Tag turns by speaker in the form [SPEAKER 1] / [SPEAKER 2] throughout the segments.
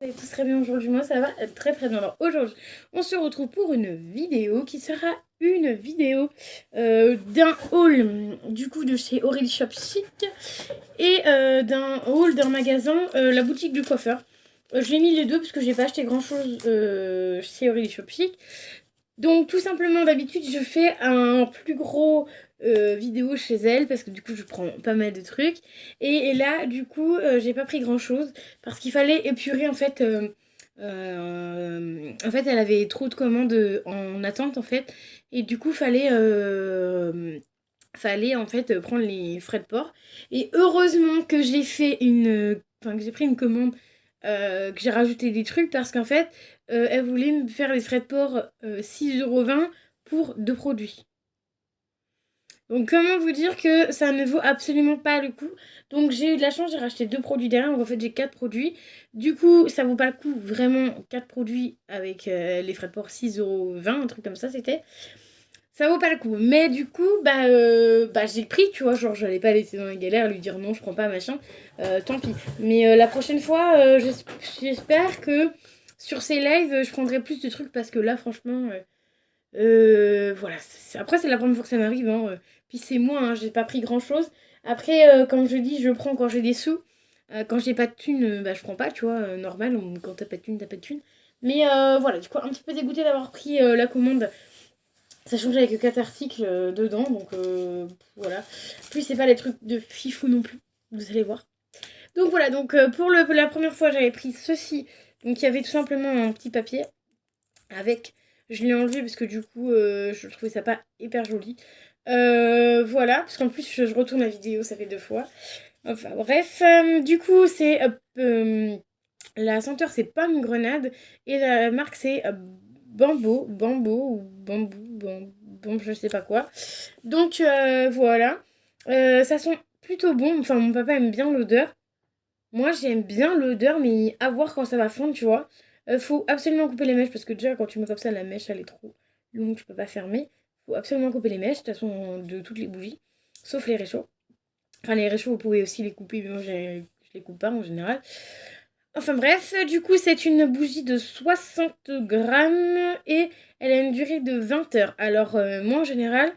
[SPEAKER 1] allez tous très bien aujourd'hui. Moi, ça va très très bien. Alors aujourd'hui, on se retrouve pour une vidéo qui sera une vidéo d'un haul du coup de chez Aurélie Shop Chic et d'un haul d'un magasin, la boutique du coiffeur. J'ai mis les deux parce que j'ai pas acheté grand chose chez Aurélie Shop Chic. Donc tout simplement d'habitude je fais un plus gros vidéo chez elle parce que du coup je prends pas mal de trucs et là du coup j'ai pas pris grand chose parce qu'il fallait épurer en fait elle avait trop de commandes en attente en fait et du coup fallait en fait prendre les frais de port et heureusement que j'ai fait que j'ai pris une commande, que j'ai rajouté des trucs parce qu'en fait elle voulait me faire les frais de port 6,20 € pour deux produits. Donc comment vous dire que ça ne vaut absolument pas le coup. Donc j'ai eu de la chance, j'ai racheté deux produits derrière, donc en fait j'ai quatre produits. Du coup ça vaut pas le coup, vraiment quatre produits avec les frais de port 6,20 €, un truc comme ça c'était. Ça vaut pas le coup. Mais du coup, j'ai pris, tu vois, genre, je l'allais pas laisser dans la galère, lui dire non, je prends pas, machin. Tant pis. Mais la prochaine fois, j'espère que sur ces lives, je prendrai plus de trucs parce que là, franchement, voilà. Après, c'est la première fois que ça m'arrive, hein. Puis c'est moi, hein, j'ai pas pris grand chose. Après, comme je dis, je prends quand j'ai des sous. Quand j'ai pas de thunes, je prends pas, tu vois, normal. Quand t'as pas de thunes, t'as pas de thunes. Mais voilà, du coup, un petit peu dégoûtée d'avoir pris la commande. Sachant que j'avais que 4 articles dedans, donc voilà. Puis c'est pas les trucs de fifou non plus, vous allez voir. Donc voilà, donc pour la première fois j'avais pris ceci. Donc il y avait tout simplement un petit papier avec... Je l'ai enlevé parce que du coup je trouvais ça pas hyper joli. Voilà, parce qu'en plus je retourne la vidéo, ça fait deux fois. Enfin bref, du coup c'est... la senteur c'est pomme grenade et la marque c'est bambou ou bambou, je sais pas quoi. Donc voilà. Ça sent plutôt bon. Enfin, mon papa aime bien l'odeur. Moi, j'aime bien l'odeur, mais à voir quand ça va fondre, tu vois. Faut absolument couper les mèches parce que déjà, quand tu mets comme ça, la mèche elle est trop longue, je peux pas fermer. Faut absolument couper les mèches, de toute façon, de toutes les bougies, sauf les réchauds. Enfin, les réchauds, vous pouvez aussi les couper, mais moi, je les coupe pas en général. Enfin bref, du coup c'est une bougie de 60 grammes et elle a une durée de 20 heures. Alors moi en général,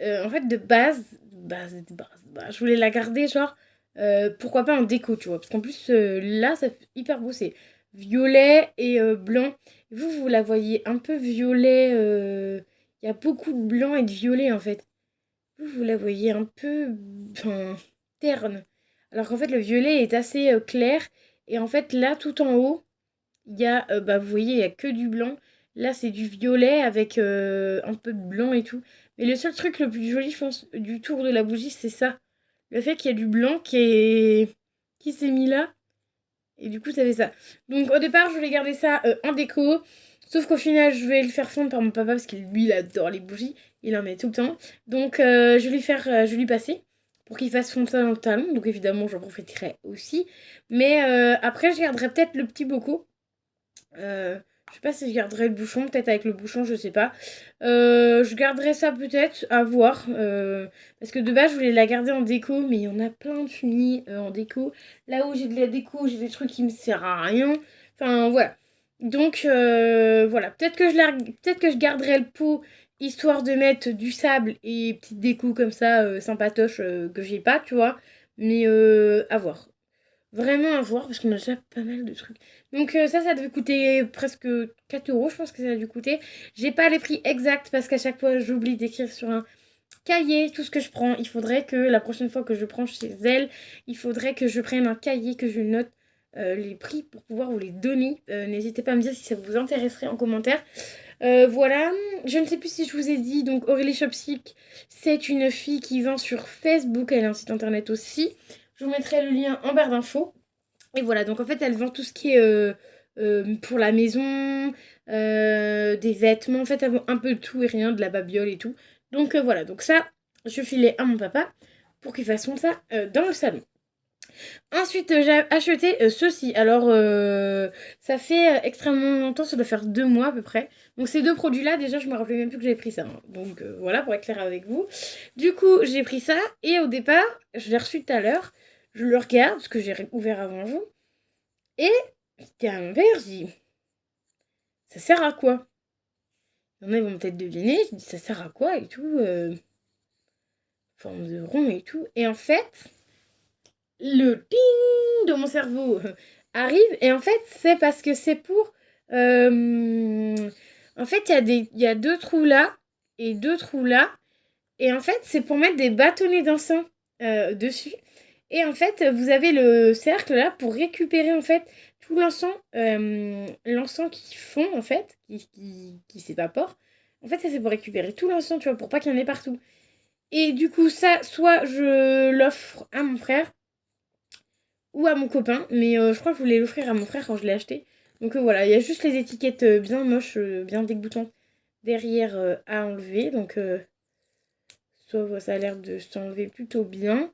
[SPEAKER 1] en fait je voulais la garder genre, pourquoi pas en déco, tu vois. Parce qu'en plus là ça fait hyper beau, c'est violet et blanc. Vous la voyez un peu violet, il y a beaucoup de blanc et de violet en fait. Vous la voyez un peu, enfin, terne. Alors qu'en fait, le violet est assez clair. Et en fait, là, tout en haut, il y a, vous voyez, il n'y a que du blanc. Là, c'est du violet avec un peu de blanc et tout. Mais le seul truc le plus joli, je pense, du tour de la bougie, c'est ça. Le fait qu'il y a du blanc qui s'est mis là. Et du coup, ça fait ça. Donc, au départ, je voulais garder ça en déco. Sauf qu'au final, je vais le faire fondre par mon papa parce qu'il, lui, il adore les bougies. Il en met tout le temps. Donc, je vais lui passer pour qu'il fasse fondre ça dans le talon. Donc, évidemment, j'en profiterai aussi. Mais après, je garderai peut-être le petit boco. Je sais pas si je garderai le bouchon, peut-être avec le bouchon, je sais pas. Je garderai ça peut-être, à voir. Parce que de base, je voulais la garder en déco, mais il y en a plein de finis en déco. Là où j'ai de la déco, j'ai des trucs qui me servent à rien. Enfin, voilà. Donc, voilà. Peut-être que je garderai le pot, histoire de mettre du sable et petite déco comme ça, sympatoche, que j'ai pas, tu vois. Mais à voir. Vraiment à voir parce qu'on a déjà pas mal de trucs. Donc ça devait coûter presque 4 €, je pense que ça a dû coûter. J'ai pas les prix exacts parce qu'à chaque fois j'oublie d'écrire sur un cahier tout ce que je prends. Il faudrait que la prochaine fois que je prends chez elle, il faudrait que je prenne un cahier, que je note les prix pour pouvoir vous les donner. N'hésitez pas à me dire si ça vous intéresserait en commentaire. Voilà, je ne sais plus si je vous ai dit, donc Aurélie Shopsic, c'est une fille qui vend sur Facebook, elle a un site internet aussi. Je vous mettrai le lien en barre d'infos. Et voilà, donc en fait, elle vend tout ce qui est pour la maison, des vêtements. En fait, elle vend un peu de tout et rien, de la babiole et tout. Donc voilà, donc ça, je filais à mon papa pour qu'il fasse ça dans le salon. Ensuite, j'ai acheté ceci. Alors, ça fait extrêmement longtemps, ça doit faire 2 mois à peu près. Donc, ces deux produits-là, déjà, je me rappelais même plus que j'avais pris ça, hein. Donc, voilà, pour être clair avec vous. Du coup, j'ai pris ça. Et au départ, je l'ai reçu tout à l'heure. Je le regarde, parce que j'ai ouvert avant vous. Et J'étais à mon père, je dis, ça sert à quoi? Il y en a, ils vont peut-être deviner, je dis, ça sert à quoi et tout, forme de rond et tout. Et en fait, le ping de mon cerveau arrive, et en fait, c'est parce que c'est pour... en fait, il y a deux trous là, et deux trous là, et en fait, c'est pour mettre des bâtonnets d'encens dessus. Et en fait, vous avez le cercle là pour récupérer en fait tout l'encens qui fond en fait, qui s'évapore. En fait, ça c'est pour récupérer tout l'encens, tu vois, pour pas qu'il y en ait partout. Et du coup, ça, soit je l'offre à mon frère ou à mon copain, mais je crois que je voulais l'offrir à mon frère quand je l'ai acheté. Donc voilà, il y a juste les étiquettes bien moches, bien dégoûtantes derrière à enlever. Donc ça a l'air de s'enlever plutôt bien.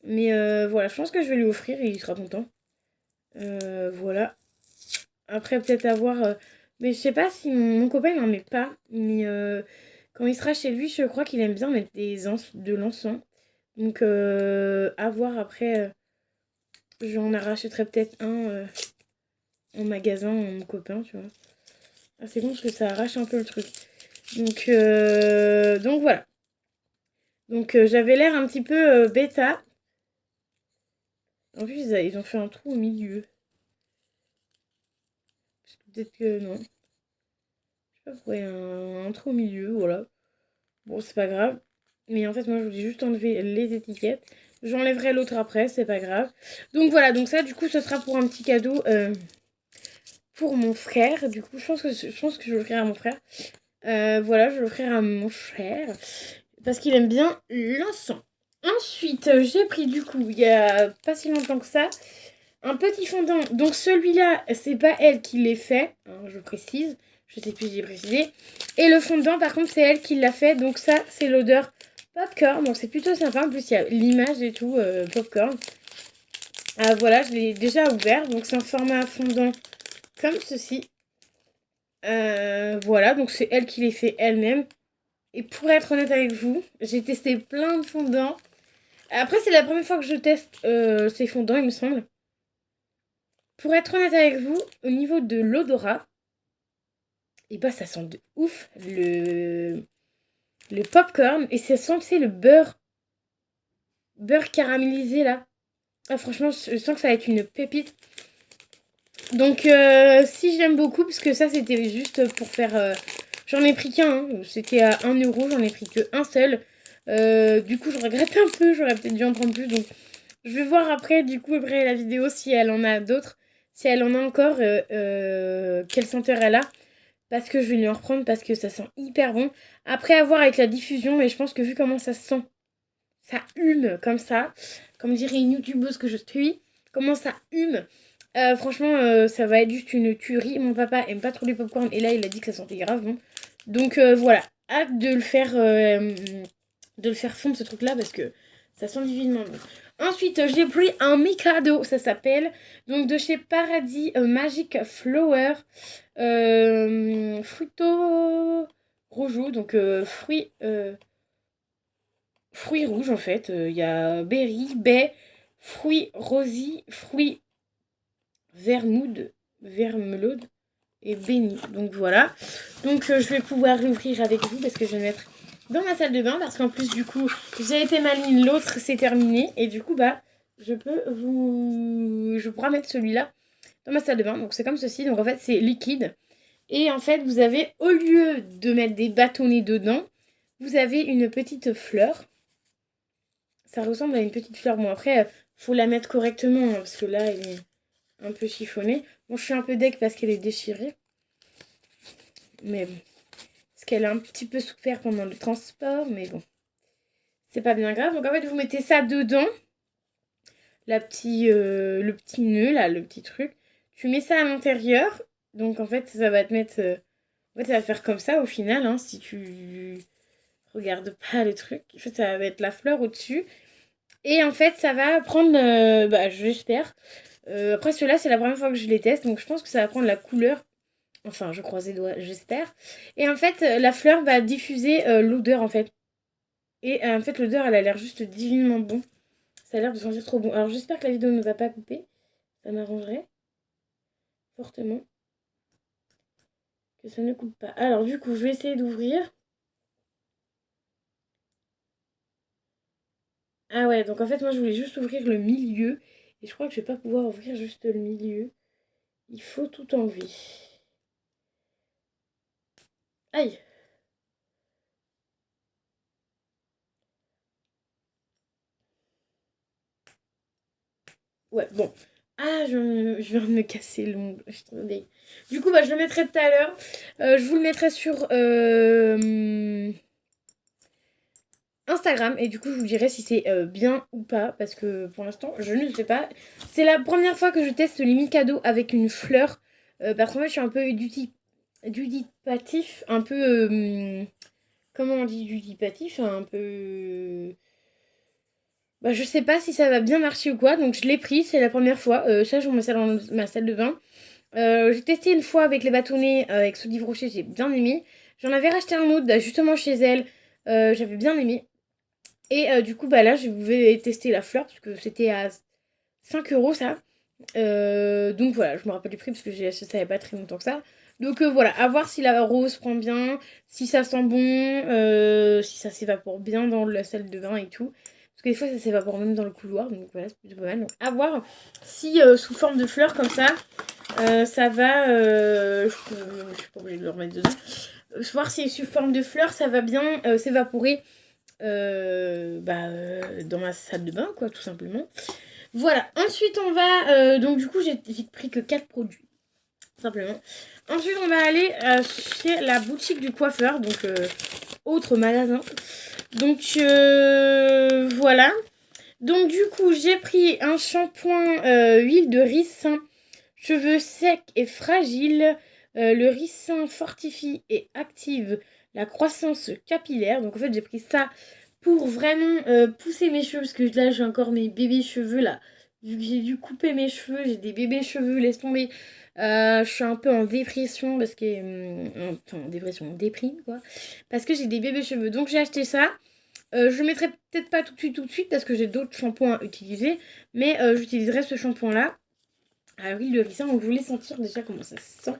[SPEAKER 1] Mais voilà, je pense que je vais lui offrir et il sera content. Voilà. Après, peut-être avoir... mais je sais pas si mon copain il en met pas. Mais quand il sera chez lui, je crois qu'il aime bien mettre de l'encens. Donc à voir après. J'en rachèterai peut-être un en magasin, mon copain, tu vois. Ah, c'est bon parce que ça arrache un peu le truc. Donc voilà. Donc j'avais l'air un petit peu bêta. En plus, ils ont fait un trou au milieu. Peut-être que non. Je sais pas pourquoi il y a un trou au milieu, voilà. Bon, c'est pas grave. Mais en fait, moi, je voulais juste enlever les étiquettes. J'enlèverai l'autre après, c'est pas grave. Donc voilà, donc ça, du coup, ce sera pour un petit cadeau pour mon frère. Du coup, je pense que je vais l'offrir à mon frère. Voilà, je vais l'offrir à mon frère. Parce qu'il aime bien l'encens. Ensuite, j'ai pris du coup, il y a pas si longtemps que ça, un petit fondant. Donc celui-là, c'est pas elle qui l'a fait, hein, je précise. Je sais plus si j'ai précisé. Et le fondant, par contre, c'est elle qui l'a fait. Donc ça, c'est l'odeur popcorn. Donc c'est plutôt sympa. En plus, il y a l'image et tout, popcorn. Voilà, je l'ai déjà ouvert. Donc c'est un format fondant comme ceci. Voilà, donc c'est elle qui l'a fait elle-même. Et pour être honnête avec vous, j'ai testé plein de fondants. Après, c'est la première fois que je teste ces fondants, il me semble. Pour être honnête avec vous, au niveau de l'odorat, et bah ça sent de ouf le popcorn. Et ça sent, tu sais, le beurre caramélisé là. Ah, franchement, je sens que ça va être une pépite. Donc, si j'aime beaucoup, parce que ça, c'était juste pour faire... j'en ai pris qu'un, hein. C'était à 1€, j'en ai pris que un seul. Du coup, je regrette un peu, j'aurais peut-être dû en prendre plus. Donc, je vais voir après, du coup, après la vidéo, si elle en a d'autres. Si elle en a encore, quelle senteur elle a. Parce que je vais lui en reprendre parce que ça sent hyper bon. Après, à voir avec la diffusion, mais je pense que vu comment ça sent, ça hume comme ça. Comme dirait une youtubeuse que je suis, comment ça hume. Franchement, ça va être juste une tuerie. Mon papa aime pas trop les popcorn et là, il a dit que ça sentait grave bon. Donc voilà, hâte de le faire fondre ce truc-là parce que ça sent divinement bon. Ensuite, j'ai pris un Mikado, ça s'appelle. Donc de chez Paradis Magic Flower. Fruito rojo, donc fruits rouges en fait. Il y a berry, baie, fruits rosy, fruits vermelaude et béni. Donc voilà. Donc je vais pouvoir l'ouvrir avec vous parce que je vais le mettre dans ma salle de bain parce qu'en plus du coup j'ai été maligne, l'autre c'est terminé et du coup bah je pourrais mettre celui-là dans ma salle de bain. Donc c'est comme ceci. Donc en fait c'est liquide et en fait vous avez, au lieu de mettre des bâtonnets dedans, vous avez une petite fleur. Ça ressemble à une petite fleur. Bon après faut la mettre correctement hein, parce que là elle est un peu chiffonnée. Bon, je suis un peu deg parce qu'elle est déchirée. Mais bon. Parce qu'elle a un petit peu souffert pendant le transport. Mais bon. C'est pas bien grave. Donc en fait, vous mettez ça dedans. Le petit nœud, là, le petit truc. Tu mets ça à l'intérieur. Donc en fait, ça va te mettre... en fait, ça va faire comme ça au final. Hein, si tu regardes pas le truc. En fait, ça va être la fleur au-dessus. Et en fait, ça va prendre... bah, j'espère. Après, ceux-là, c'est la première fois que je les teste. Donc je pense que ça va prendre la couleur. Enfin, je croise les doigts, j'espère. Et en fait, la fleur va diffuser l'odeur, en fait. Et en fait, l'odeur, elle a l'air juste divinement bon. Ça a l'air de sentir trop bon. Alors, j'espère que la vidéo ne va pas couper. Ça m'arrangerait. fortement que ça ne coupe pas. Alors du coup, je vais essayer d'ouvrir. Ah ouais, donc en fait, moi, je voulais juste ouvrir le milieu. Et je crois que je vais pas pouvoir ouvrir juste le milieu. Il faut tout enlever. Aïe! Ouais, bon. Ah, je viens de me casser l'ongle. Je suis trop dégueu. Du coup, bah, je le mettrai tout à l'heure. Je vous le mettrai sur Instagram. Et du coup, je vous dirai si c'est bien ou pas. Parce que pour l'instant, je ne sais pas. C'est la première fois que je teste les Mikado avec une fleur. Parce qu'en fait, je suis un peu dudipatif. Un peu... comment on dit dudipatif? Un peu... Bah, je sais pas si ça va bien marcher ou quoi, donc je l'ai pris, c'est la première fois. Ça, je vous mets ça dans ma salle de bain. J'ai testé une fois avec les bâtonnets, avec Solive Rocher, j'ai bien aimé. J'en avais racheté un autre, bah, justement chez elle, j'avais bien aimé. Et du coup, bah là, je vais tester la fleur, parce que c'était à 5 € ça. Donc voilà, je me rappelle du prix, parce que j'ai acheté ça il n'y a pas très longtemps que ça. Donc voilà, à voir si la rose prend bien, si ça sent bon, si ça s'évapore bien dans la salle de bain et tout. Parce que des fois ça s'évapore même dans le couloir, donc voilà, c'est plutôt pas mal. Donc à voir si sous forme de fleurs comme ça, ça va... je suis pas obligée de le remettre dedans. Voir si sous forme de fleurs ça va bien s'évaporer dans ma salle de bain, quoi, tout simplement. Voilà, ensuite on va... donc du coup j'ai pris que 4 produits, simplement. Ensuite on va aller chez la boutique du coiffeur, donc autre magasin. Donc voilà. Donc du coup j'ai pris un shampoing huile de ricin, cheveux secs et fragiles. Le ricin fortifie et active la croissance capillaire. Donc en fait j'ai pris ça pour vraiment pousser mes cheveux, parce que là j'ai encore mes bébés cheveux là. Vu que j'ai dû couper mes cheveux, j'ai des bébés cheveux, laisse tomber. Je suis un peu en dépression parce que... enfin, en dépression, en déprime quoi. Parce que j'ai des bébés cheveux. Donc j'ai acheté ça. Je le mettrai peut-être pas tout de suite parce que j'ai d'autres shampoings à utiliser. Mais j'utiliserai ce shampoing là à l'huile de ricin. Donc je voulais sentir déjà comment ça sent.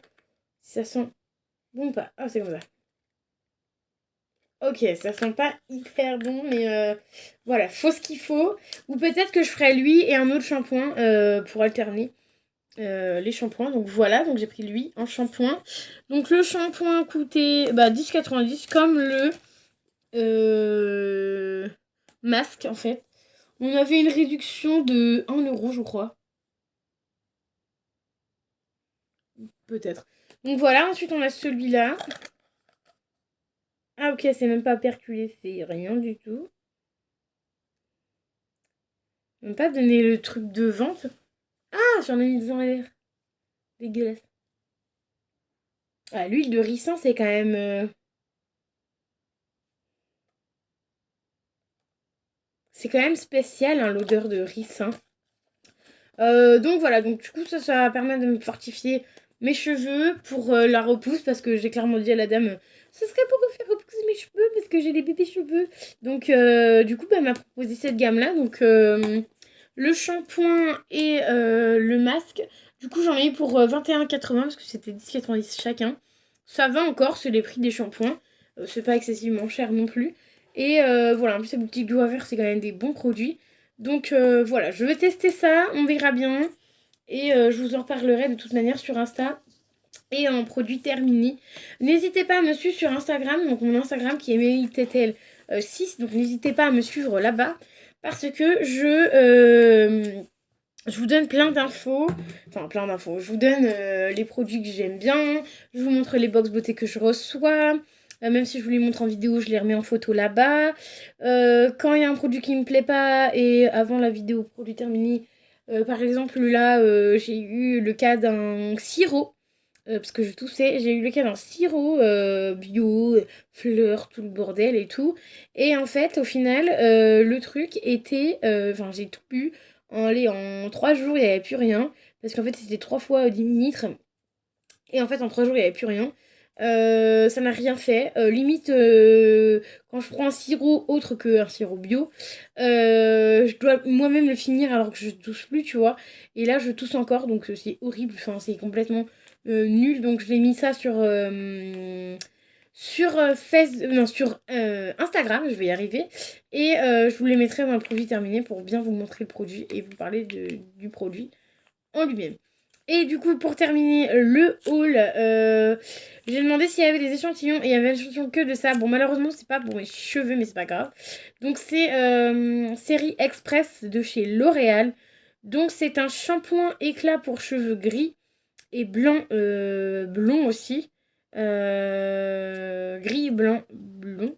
[SPEAKER 1] Si ça sent bon ou pas. Ah, c'est comme ça. Ok, ça sent pas hyper bon, mais voilà, faut ce qu'il faut. Ou peut-être que je ferai lui et un autre shampoing pour alterner les shampoings. Donc voilà, donc j'ai pris lui en shampoing. Donc le shampoing coûtait 10,90 comme le masque en fait. On avait une réduction de 1 € je crois. Peut-être. Donc voilà, ensuite on a celui-là. Ah ok, c'est même pas perculé, c'est rien du tout. Même pas donné le truc de vente. Ah, j'en ai mis dans l'air. Dégueulasse. Ah, l'huile de ricin, c'est quand même... c'est quand même spécial, hein, l'odeur de ricin. Donc voilà, donc du coup, ça va permettre de me fortifier mes cheveux pour la repousse, parce que j'ai clairement dit à la dame, ce serait pour faire repousser mes cheveux, parce que j'ai des bébés cheveux. Donc du coup, elle m'a proposé cette gamme-là. Donc le shampoing et le masque. Du coup, j'en ai eu pour 21,80 parce que c'était 10,90 chacun. Ça va encore, c'est les prix des shampoings. C'est pas excessivement cher non plus. Et voilà, en plus, ces boutiques du Waver, c'est quand même des bons produits. Donc voilà, je vais tester ça, on verra bien. Et je vous en reparlerai de toute manière sur Insta et en produit terminé. N'hésitez pas à me suivre sur Instagram, donc mon Instagram qui est MeiliTetel6, donc n'hésitez pas à me suivre là-bas parce que je vous donne plein d'infos, je vous donne les produits que j'aime bien, je vous montre les box beauté que je reçois, même si je vous les montre en vidéo, je les remets en photo là-bas. Quand il y a un produit qui me plaît pas et avant la vidéo produit terminé, par exemple là j'ai eu le cas d'un sirop. Parce que je toussais, j'ai eu le cas d'un sirop bio, fleurs, tout le bordel et tout. Et en fait, au final, le truc était... Enfin, j'ai tout bu. En 3 jours, il n'y avait plus rien. Parce qu'en fait, c'était 3 fois 10 ml. Et en fait, en 3 jours, il n'y avait plus rien. Ça n'a rien fait. Limite, quand je prends un sirop autre qu'un sirop bio, je dois moi-même le finir alors que je tousse plus, tu vois. Et là, je tousse encore, donc c'est horrible. Enfin, c'est complètement nul. Donc, je l'ai mis ça sur Instagram, je vais y arriver. Et je vous les mettrai dans le produit terminé pour bien vous montrer le produit et vous parler du produit en lui-même. Et du coup, pour terminer le haul, j'ai demandé s'il y avait des échantillons et il y avait un échantillon que de ça. Bon, malheureusement, c'est pas pour mes cheveux, mais c'est pas grave. Donc, c'est série express de chez L'Oréal. Donc, c'est un shampoing éclat pour cheveux gris et blanc, blond aussi. Gris, blanc, blond.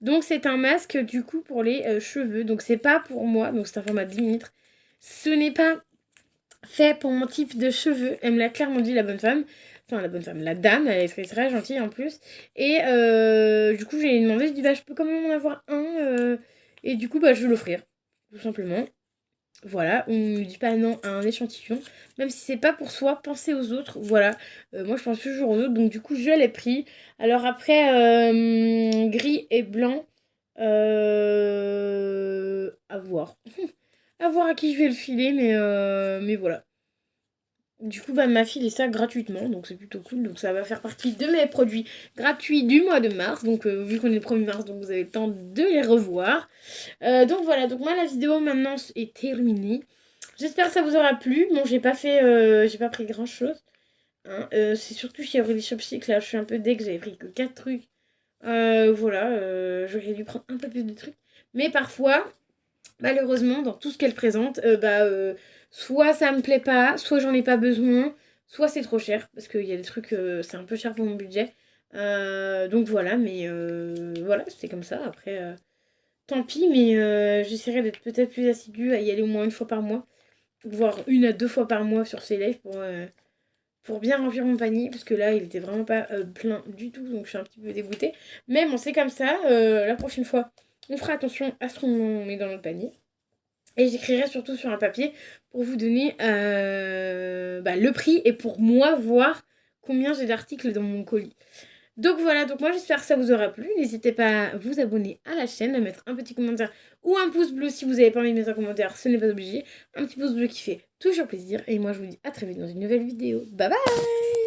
[SPEAKER 1] Donc, c'est un masque du coup pour les cheveux. Donc, c'est pas pour moi. Donc, c'est un format 10 ml. Ce n'est pas fait pour mon type de cheveux. Elle me l'a clairement dit, la bonne femme. Enfin, la bonne femme, la dame, elle est très gentille en plus. Et du coup, j'ai demandé, je dis, bah, je peux quand même en avoir un. Et du coup, bah, je vais l'offrir, tout simplement. Voilà, on ne dit pas non à un échantillon. Même si c'est pas pour soi, pensez aux autres. Voilà, moi je pense toujours aux autres. Donc, du coup, je l'ai pris. Alors, après, gris et blanc, à voir. À voir à qui je vais le filer, mais voilà. Du coup, bah, ma fille est ça gratuitement, donc c'est plutôt cool. Donc ça va faire partie de mes produits gratuits du mois de mars. Donc vu qu'on est le 1er mars, donc vous avez le temps de les revoir. Donc voilà, donc moi la vidéo maintenant est terminée. J'espère que ça vous aura plu. Bon, j'ai pas pris grand chose. Hein. C'est surtout chez Aurélie Shopsy que là je suis un peu deg, j'avais pris que 4 trucs. Voilà, j'aurais dû prendre un peu plus de trucs. Mais parfois, malheureusement, dans tout ce qu'elle présente, soit ça me plaît pas, soit j'en ai pas besoin, soit c'est trop cher, parce qu'il y a des trucs, c'est un peu cher pour mon budget. Donc voilà, mais voilà, c'est comme ça. Après, tant pis, mais j'essaierai d'être peut-être plus assidue à y aller au moins une fois par mois, voire 1 à 2 fois par mois sur ces lives pour bien remplir mon panier, parce que là, il était vraiment pas plein du tout, donc je suis un petit peu dégoûtée. Mais bon, c'est comme ça, la prochaine fois, on fera attention à ce qu'on met dans notre panier. Et j'écrirai surtout sur un papier pour vous donner le prix et pour moi voir combien j'ai d'articles dans mon colis. Donc voilà, donc moi j'espère que ça vous aura plu. N'hésitez pas à vous abonner à la chaîne, à mettre un petit commentaire ou un pouce bleu si vous n'avez pas envie de mettre un commentaire, ce n'est pas obligé. Un petit pouce bleu qui fait toujours plaisir. Et moi je vous dis à très vite dans une nouvelle vidéo. Bye bye!